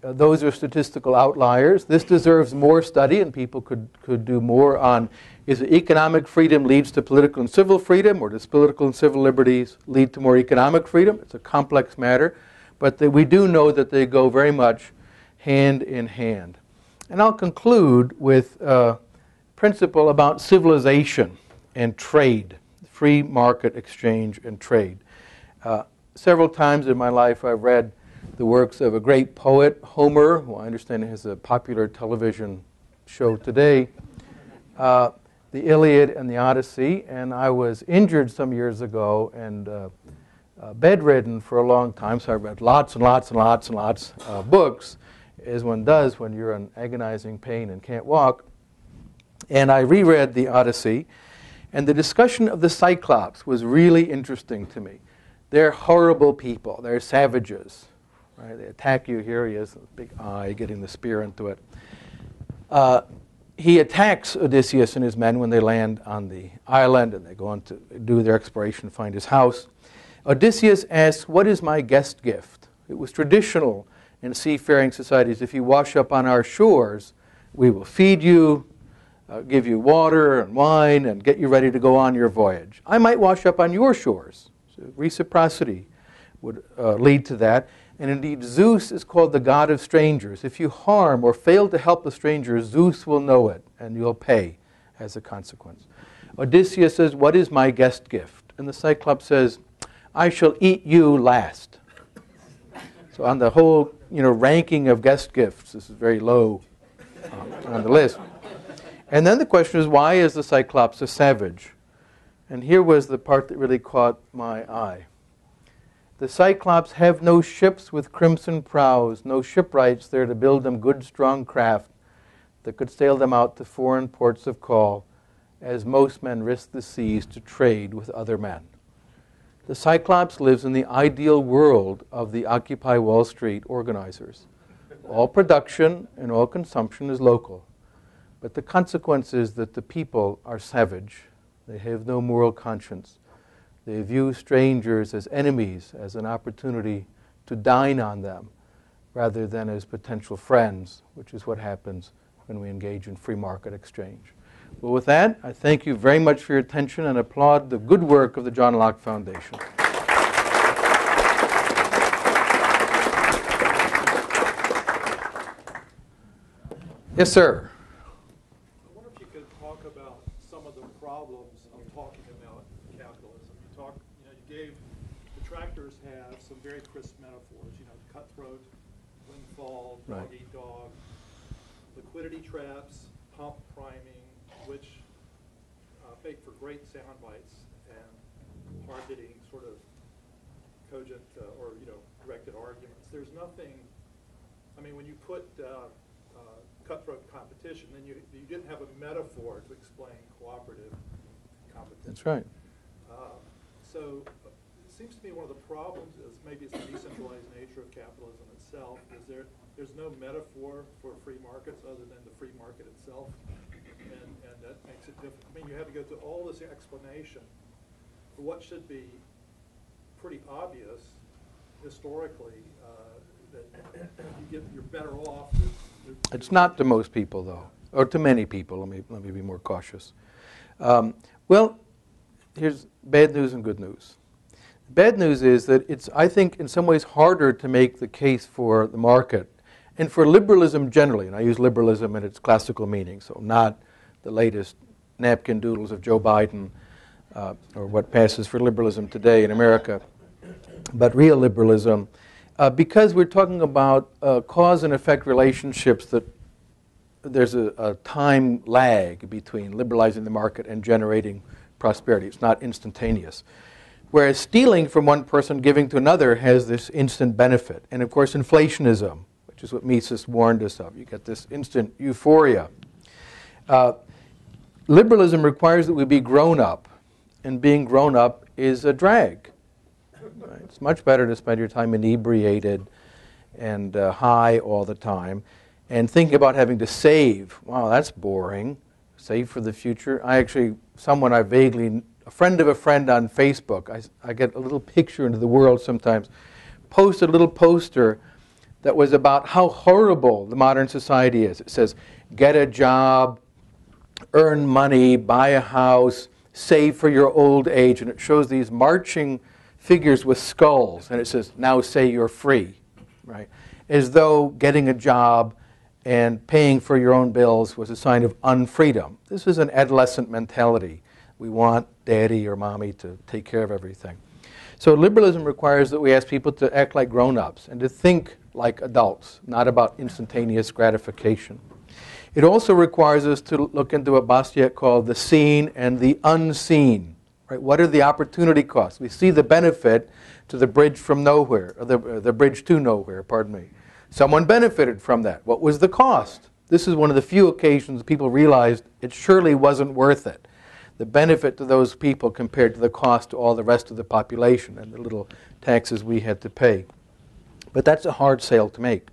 those are statistical outliers. This deserves more study, and people could do more on, is it economic freedom leads to political and civil freedom, or does political and civil liberties lead to more economic freedom? It's a complex matter, but we do know that they go very much hand in hand. And I'll conclude with a principle about civilization and trade, free market exchange and trade. Several times in my life I've read the works of a great poet, Homer, who I understand has a popular television show today, the Iliad and the Odyssey, and I was injured some years ago and bedridden for a long time, so I read lots and lots and lots and lots of books, as one does when you're in agonizing pain and can't walk. And I reread the Odyssey, and the discussion of the Cyclops was really interesting to me. They're horrible people. They're savages. Right? They attack you. Here he is, a big eye, getting the spear into it. He attacks Odysseus and his men when they land on the island, and they go on to do their exploration, find his house. Odysseus asks, "What is my guest gift?" It was traditional in seafaring societies, if you wash up on our shores, we will feed you, give you water and wine, and get you ready to go on your voyage. I might wash up on your shores. So reciprocity would lead to that. And indeed, Zeus is called the god of strangers. If you harm or fail to help a stranger, Zeus will know it, and you'll pay as a consequence. Odysseus says, "What is my guest gift?" And the Cyclops says, "I shall eat you last." So on the whole ranking of guest gifts, this is very low on the list. And then the question is, why is the Cyclops a savage? And here was the part that really caught my eye. The Cyclops have no ships with crimson prows, no shipwrights there to build them good strong craft that could sail them out to foreign ports of call, as most men risk the seas to trade with other men. The Cyclops lives in the ideal world of the Occupy Wall Street organizers. All production and all consumption is local. But the consequence is that the people are savage. They have no moral conscience. They view strangers as enemies, as an opportunity to dine on them, rather than as potential friends, which is what happens when we engage in free market exchange. Well, with that, I thank you very much for your attention and applaud the good work of the John Locke Foundation. Yes, sir.
I wonder if you could talk about some of the problems of talking about capitalism. You gave detractors have some very crisp metaphors. Cutthroat, windfall, dog eat dog, liquidity traps, pump priming, which make for great sound bites and hard-hitting sort of cogent or directed arguments. There's nothing. I mean, when you put cutthroat competition, then you didn't have a metaphor to explain cooperative competition.
That's right.
So it seems to me one of the problems is maybe it's the decentralized nature of capitalism itself. There's no metaphor for free markets other than the free market itself, and that makes it difficult. I mean, you have to go through all this explanation for what should be pretty obvious historically. That you're better off.
It's not to most people, though, or to many people. Let me be more cautious. Well, here's bad news and good news. Bad news is that it's, I think, in some ways harder to make the case for the market and for liberalism generally. And I use liberalism in its classical meaning, so not the latest napkin doodles of Joe Biden or what passes for liberalism today in America, but real liberalism. Because we're talking about cause and effect relationships, that there's a time lag between liberalizing the market and generating prosperity. It's not instantaneous. Whereas stealing from one person, giving to another, has this instant benefit. And of course, inflationism, which is what Mises warned us of. You get this instant euphoria. Liberalism requires that we be grown up, and being grown up is a drag. Right? It's much better to spend your time inebriated and high all the time and thinking about having to save. Wow, that's boring. Save for the future. A friend of a friend on Facebook, I get a little picture into the world sometimes, posted a little poster that was about how horrible the modern society is. It says, get a job, earn money, buy a house, save for your old age. And it shows these marching figures with skulls, and it says, now say you're free, right? As though getting a job and paying for your own bills was a sign of unfreedom. This is an adolescent mentality. We want daddy or mommy to take care of everything. So liberalism requires that we ask people to act like grown-ups and to think like adults, not about instantaneous gratification. It also requires us to look into what Bastiat called the seen and the unseen. Right? What are the opportunity costs? We see the benefit to the bridge from nowhere, or the bridge to nowhere, pardon me. Someone benefited from that. What was the cost? This is one of the few occasions people realized it surely wasn't worth it. The benefit to those people compared to the cost to all the rest of the population and the little taxes we had to pay. But that's a hard sale to make.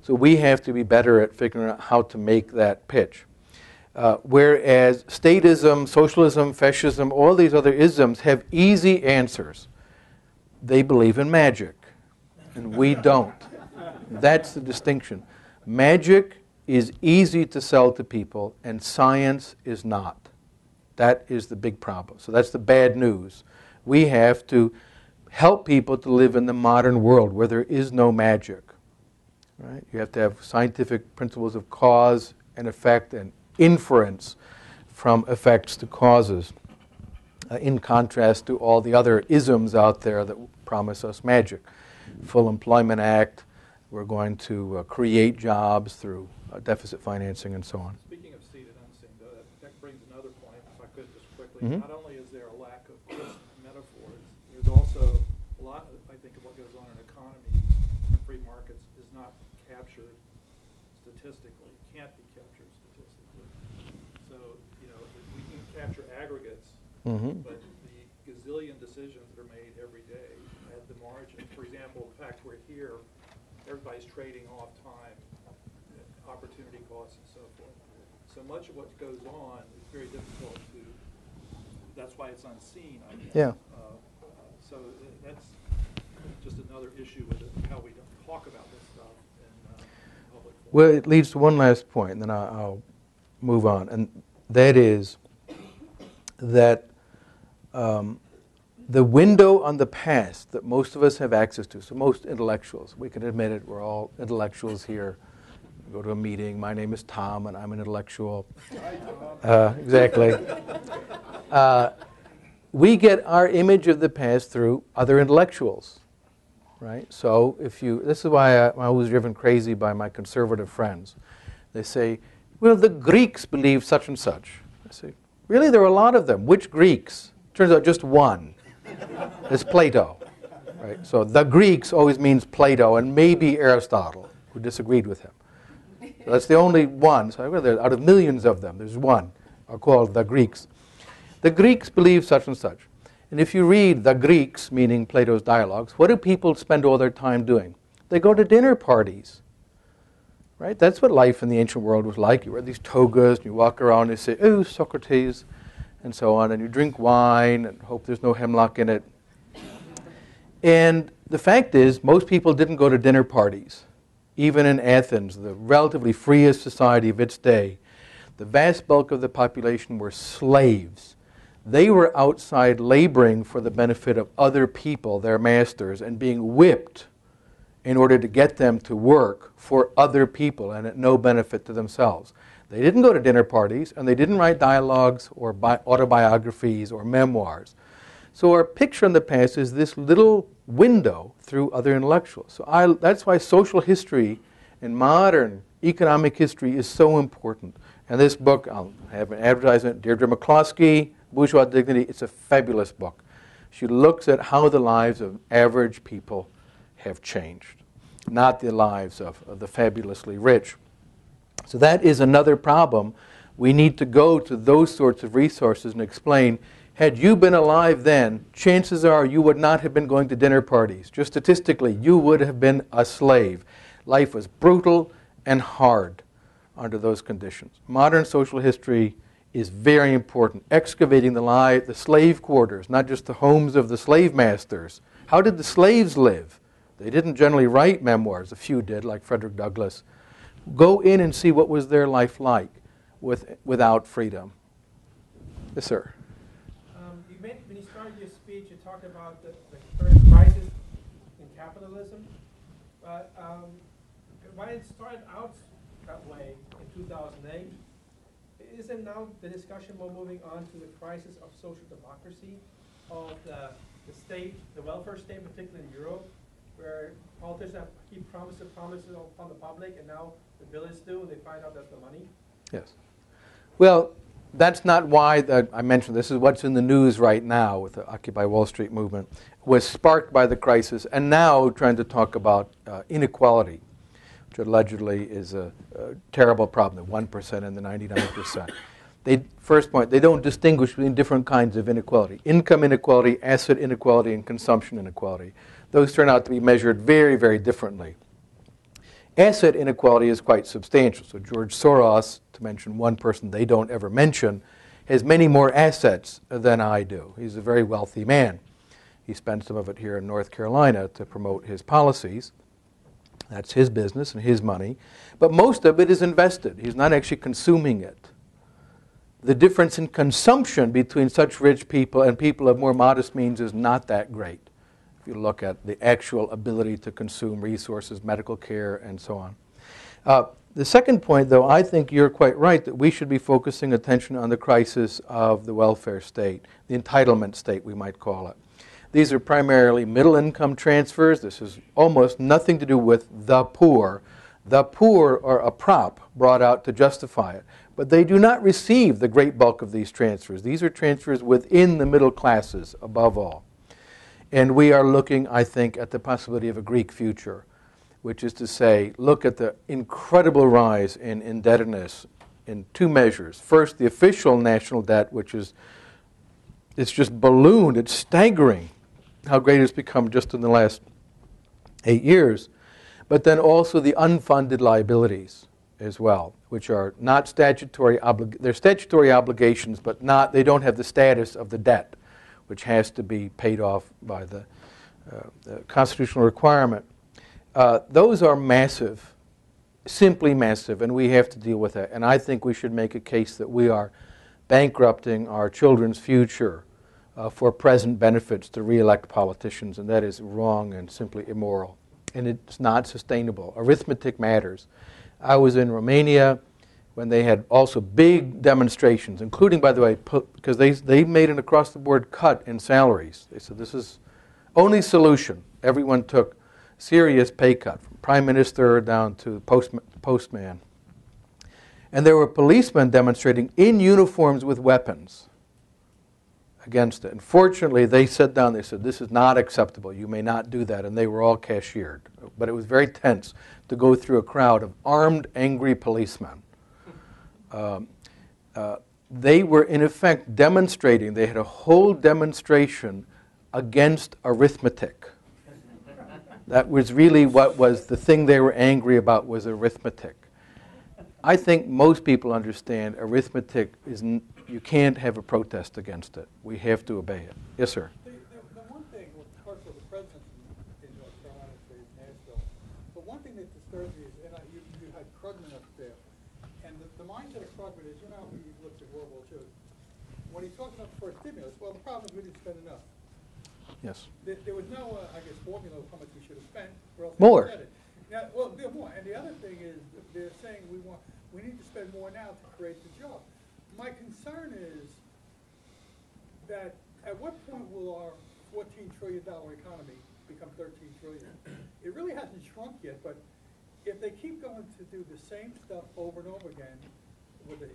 So we have to be better at figuring out how to make that pitch. Whereas statism, socialism, fascism, all these other isms have easy answers. They believe in magic, and we don't. That's the distinction. Magic is easy to sell to people, and science is not. That is the big problem. So that's the bad news. We have to help people to live in the modern world where there is no magic. Right? You have to have scientific principles of cause and effect and inference from effects to causes, in contrast to all the other isms out there that promise us magic. Full Employment Act, we're going to create jobs through deficit financing and so on.
Speaking of seen and unseen, though, that brings another point, if I could just quickly. Not only is there a lack of crisp metaphors, there's also a lot, I think, of what goes on in an economy in free markets is not captured statistically, can't be captured statistically. So, we can capture aggregates, but the gazillion decisions that are made every day at the margin. For example, the fact we're here, everybody's trading off time, opportunity costs, and so forth. So much of what goes on is very difficult to, that's why it's unseen, I guess.
Yeah.
So that's just another issue with it, how we don't talk about this stuff and public forum.
Well, it leads to one last point, and then I'll move on. And that is that the window on the past that most of us have access to, so most intellectuals, we can admit it, we're all intellectuals here. We go to a meeting, my name is Tom, and I'm an intellectual. Exactly. We get our image of the past through other intellectuals, right? So this is why I'm always driven crazy by my conservative friends. They say, well, the Greeks believe such and such. I say, really, there are a lot of them. Which Greeks? Turns out just one. It's Plato, right? So the Greeks always means Plato and maybe Aristotle, who disagreed with him. So that's the only one. So out of millions of them, there's one, are called the Greeks. The Greeks believe such and such. And if you read the Greeks, meaning Plato's dialogues, what do people spend all their time doing? They go to dinner parties, right? That's what life in the ancient world was like. You wear these togas, and you walk around and say, oh, Socrates, and so on, and you drink wine and hope there's no hemlock in it. And the fact is, most people didn't go to dinner parties. Even in Athens, the relatively freest society of its day, the vast bulk of the population were slaves. They were outside laboring for the benefit of other people, their masters, and being whipped in order to get them to work for other people and at no benefit to themselves. They didn't go to dinner parties, and they didn't write dialogues or autobiographies or memoirs. So our picture in the past is this little window through other intellectuals. So that's why social history and modern economic history is so important. And this book, I'll have an advertisement, Deirdre McCloskey, Bourgeois Dignity. It's a fabulous book. She looks at how the lives of average people have changed, not the lives of the fabulously rich. So that is another problem. We need to go to those sorts of resources and explain, had you been alive then, chances are you would not have been going to dinner parties. Just statistically, you would have been a slave. Life was brutal and hard under those conditions. Modern social history is very important. Excavating the slave quarters, not just the homes of the slave masters. How did the slaves live? They didn't generally write memoirs. A few did, like Frederick Douglass. Go in and see what was their life like without freedom. Yes, sir.
When you started your speech, you talked about the current crisis in capitalism. But when it started out that way in 2008, isn't now the discussion more moving on to the crisis of social democracy, of the state, the welfare state, particularly in Europe, where politicians keep promises upon the public, and now the bill is due, and they find out that's the money?
Yes. Well, that's not why I mentioned this. Is what's in the news right now with the Occupy Wall Street movement, was sparked by the crisis, and now trying to talk about inequality, which allegedly is a terrible problem, the 1% and the 99%. First point, they don't distinguish between different kinds of inequality. Income inequality, asset inequality, and consumption inequality. Those turn out to be measured very, very differently. Asset inequality is quite substantial. So George Soros, to mention one person they don't ever mention, has many more assets than I do. He's a very wealthy man. He spends some of it here in North Carolina to promote his policies. That's his business and his money. But most of it is invested. He's not actually consuming it. The difference in consumption between such rich people and people of more modest means is not that great. If you look at the actual ability to consume resources, medical care, and so on. The second point, though, I think you're quite right that we should be focusing attention on the crisis of the welfare state, the entitlement state, we might call it. These are primarily middle-income transfers. This has almost nothing to do with the poor. The poor are a prop brought out to justify it. But they do not receive the great bulk of these transfers. These are transfers within the middle classes, above all. And we are looking, I think, at the possibility of a Greek future, which is to say, look at the incredible rise in indebtedness in two measures. First, the official national debt, which is, it's just ballooned. It's staggering how great it's become just in the last 8 years. But then also the unfunded liabilities as well, which are not statutory they're statutory obligations, but they don't have the status of the debt, which has to be paid off by the constitutional requirement. Those are massive simply massive, and we have to deal with that. And I think we should make a case that we are bankrupting our children's future for present benefits to re-elect politicians, and that is wrong and simply immoral. And it's not sustainable. Arithmetic matters. I was in Romania when they had also big demonstrations, including, by the way, because they made an across-the-board cut in salaries. They said this is only solution. Everyone took serious pay cut, from prime minister down to postman. And there were policemen demonstrating in uniforms with weapons against it. And fortunately, they sat down, they said, this is not acceptable, you may not do that, and they were all cashiered. But it was very tense to go through a crowd of armed, angry policemen. They were, in effect, demonstrating, they had a whole demonstration against arithmetic. That was really what was the thing they were angry about, was arithmetic. I think most people understand arithmetic is, you can't have a protest against it. We have to obey it. Yes, sir?
The one thing, of course, the president in North Carolina, Nashville, but one thing that disturbs me is, and you had Krugman up there, and the mindset of Krugman is, you know, he looked at World War II. When he talks about for stimulus, well, the problem is we didn't spend enough.
Yes.
There was no, I guess, formula of how much we should have spent. Or else
More.
Said it. Now, well, more. And the other thing is, they're saying we need to spend more now to create the job. My concern is that at what point will our $14 trillion economy become $13 trillion? It really hasn't shrunk yet, but if they keep going to do the same stuff over and over again, with the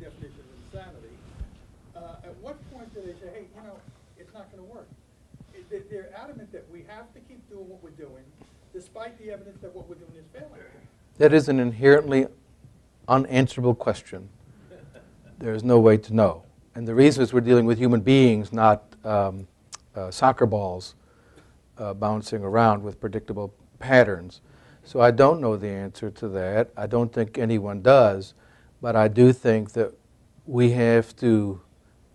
definition of insanity, at what point do they say, hey, it's not going to work? They're adamant that we have to keep doing what we're doing, despite the evidence that what we're doing is failing.
That is an inherently unanswerable question. There is no way to know. And the reason is we're dealing with human beings, not soccer balls bouncing around with predictable patterns. So I don't know the answer to that. I don't think anyone does. But I do think that we have to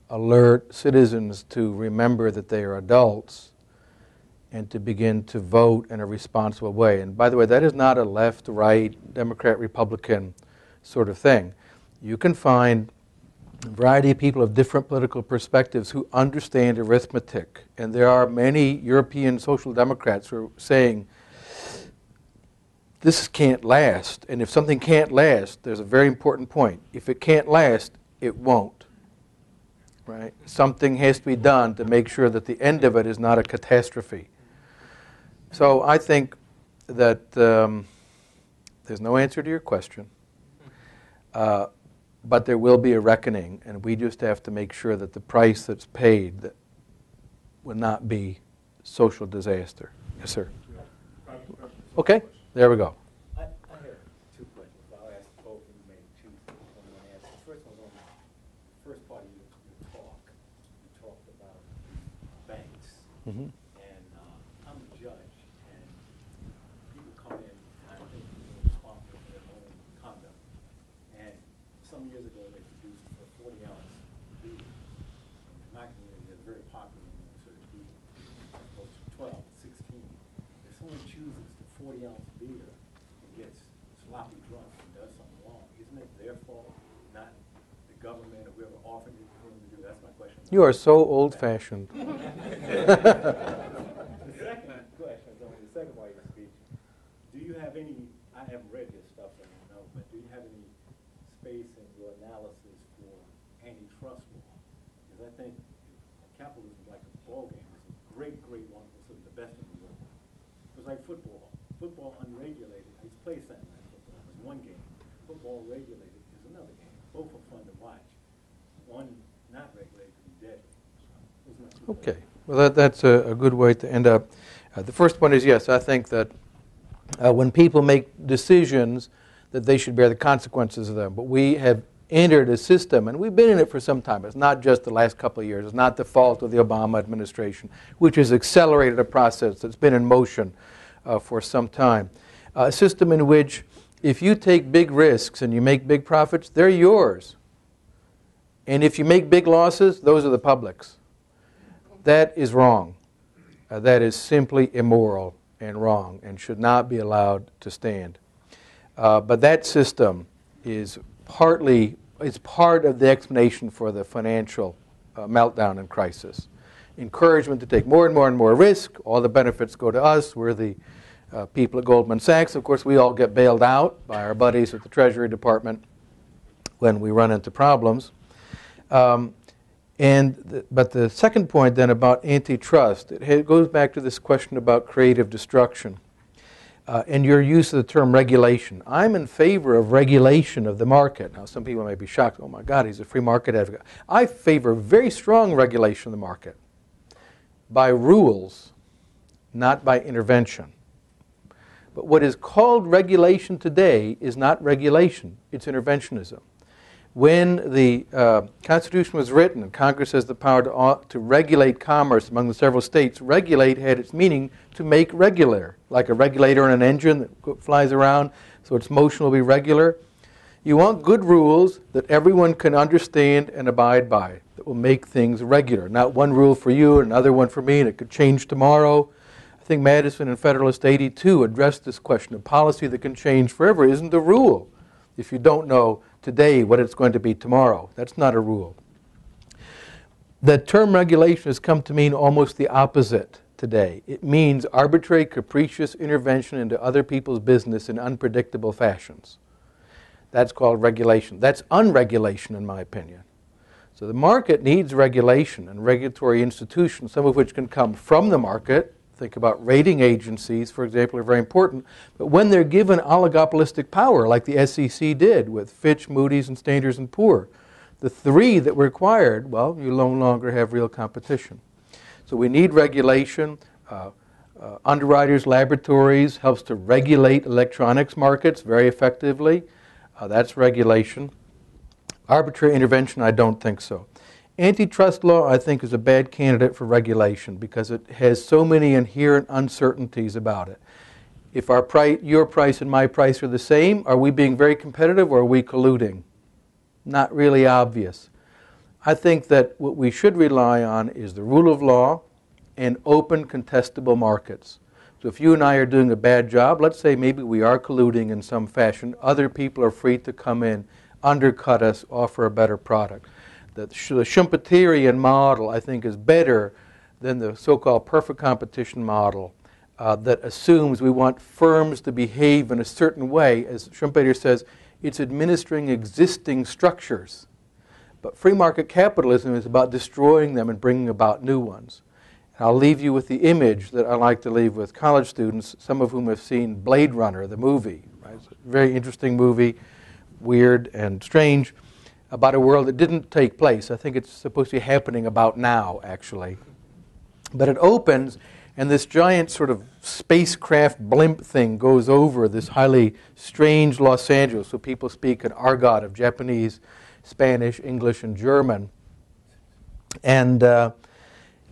alert citizens to remember that they are adults and to begin to vote in a responsible way. And by the way, that is not a left, right, Democrat, Republican sort of thing. You can find a variety of people of different political perspectives who understand arithmetic. And there are many European social democrats who are saying, this can't last. And if something can't last, there's a very important point. If it can't last, it won't. Right? Something has to be done to make sure that the end of it is not a catastrophe. So I think that there's no answer to your question, but there will be a reckoning, and we just have to make sure that the price that's paid that will not be social disaster. Yes, sir. Okay, there we go.
I have two questions. I'll ask both of you, maybe two. One I ask. The first one's on the first part of your talk. You talked about banks.
Mm-hmm.
And I'm a judge, and people come in, and I think they're responsible for their own conduct. And some years ago, they produced a 40-ounce beer. In my community, they're very popular among certain people. It goes from 12 to 16. If someone chooses the 40-ounce beer and gets sloppy drunk and does something wrong, isn't it their fault, not the government or whoever offered it for them to do? That's my question.
You are so old-fashioned.
The second question is on the second part of your speech. Do you have any, I haven't read your stuff, so I don't know, but do you have any space in your analysis for antitrust law? Because I think capitalism is like a ball game. It's a great, great one. It's the best in the world. It's like football. Football unregulated. I used to play Saturday night football. It's one game. Football regulated is another game. Both are fun to watch. One not regulated can be deadly.
Okay. Well, that's a good way to end up. The first one is, yes, I think that when people make decisions, that they should bear the consequences of them. But we have entered a system, and we've been in it for some time. It's not just the last couple of years. It's not the fault of the Obama administration, which has accelerated a process that's been in motion for some time. A system in which if you take big risks and you make big profits, they're yours. And if you make big losses, those are the public's. That is wrong. That is simply immoral and wrong and should not be allowed to stand. But that system is part of the explanation for the financial meltdown and crisis. Encouragement to take more and more and more risk. All the benefits go to us. We're the people at Goldman Sachs. Of course, we all get bailed out by our buddies at the Treasury Department when we run into problems. But the second point then about antitrust, it goes back to this question about creative destruction and your use of the term regulation. I'm in favor of regulation of the market. Now, some people may be shocked. Oh, my God, he's a free market advocate. I favor very strong regulation of the market by rules, not by intervention. But what is called regulation today is not regulation. It's interventionism. When the Constitution was written and Congress has the power to regulate commerce among the several states, regulate had its meaning to make regular, like a regulator in an engine that flies around so its motion will be regular. You want good rules that everyone can understand and abide by, that will make things regular. Not one rule for you and another one for me, and it could change tomorrow. I think Madison and Federalist 82 addressed this question. A policy that can change forever isn't a rule if you don't know today what it's going to be tomorrow. That's not a rule. The term regulation has come to mean almost the opposite today. It means arbitrary, capricious intervention into other people's business in unpredictable fashions. That's called regulation. That's unregulation, in my opinion. So the market needs regulation and regulatory institutions, some of which can come from the market. Think about rating agencies, for example, are very important. But when they're given oligopolistic power, like the SEC did with Fitch, Moody's, and Standard & Poor's, the three that were required, well, you no longer have real competition. So we need regulation. Underwriters, laboratories helps to regulate electronics markets very effectively. That's regulation. Arbitrary intervention, I don't think so. Antitrust law, I think, is a bad candidate for regulation because it has so many inherent uncertainties about it. If your price and my price are the same, are we being very competitive or are we colluding? Not really obvious. I think that what we should rely on is the rule of law and open, contestable markets. So if you and I are doing a bad job, let's say maybe we are colluding in some fashion, other people are free to come in, undercut us, offer a better product. The Schumpeterian model, I think, is better than the so-called perfect competition model that assumes we want firms to behave in a certain way. As Schumpeter says, it's administering existing structures. But free market capitalism is about destroying them and bringing about new ones. And I'll leave you with the image that I like to leave with college students, some of whom have seen Blade Runner, the movie. Right? It's a very interesting movie, weird and strange, about a world that didn't take place. I think it's supposed to be happening about now, actually. But it opens, and this giant sort of spacecraft blimp thing goes over this highly strange Los Angeles. So people speak an argot of Japanese, Spanish, English, and German. And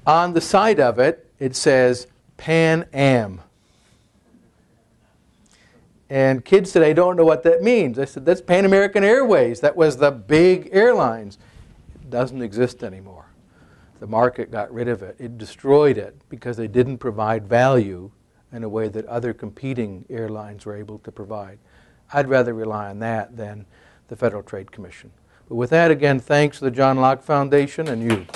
on the side of it, it says Pan Am. And kids today don't know what that means. I said, that's Pan American Airways. That was the big airlines. It doesn't exist anymore. The market got rid of it. It destroyed it because they didn't provide value in a way that other competing airlines were able to provide. I'd rather rely on that than the Federal Trade Commission. But with that, again, thanks to the John Locke Foundation and you.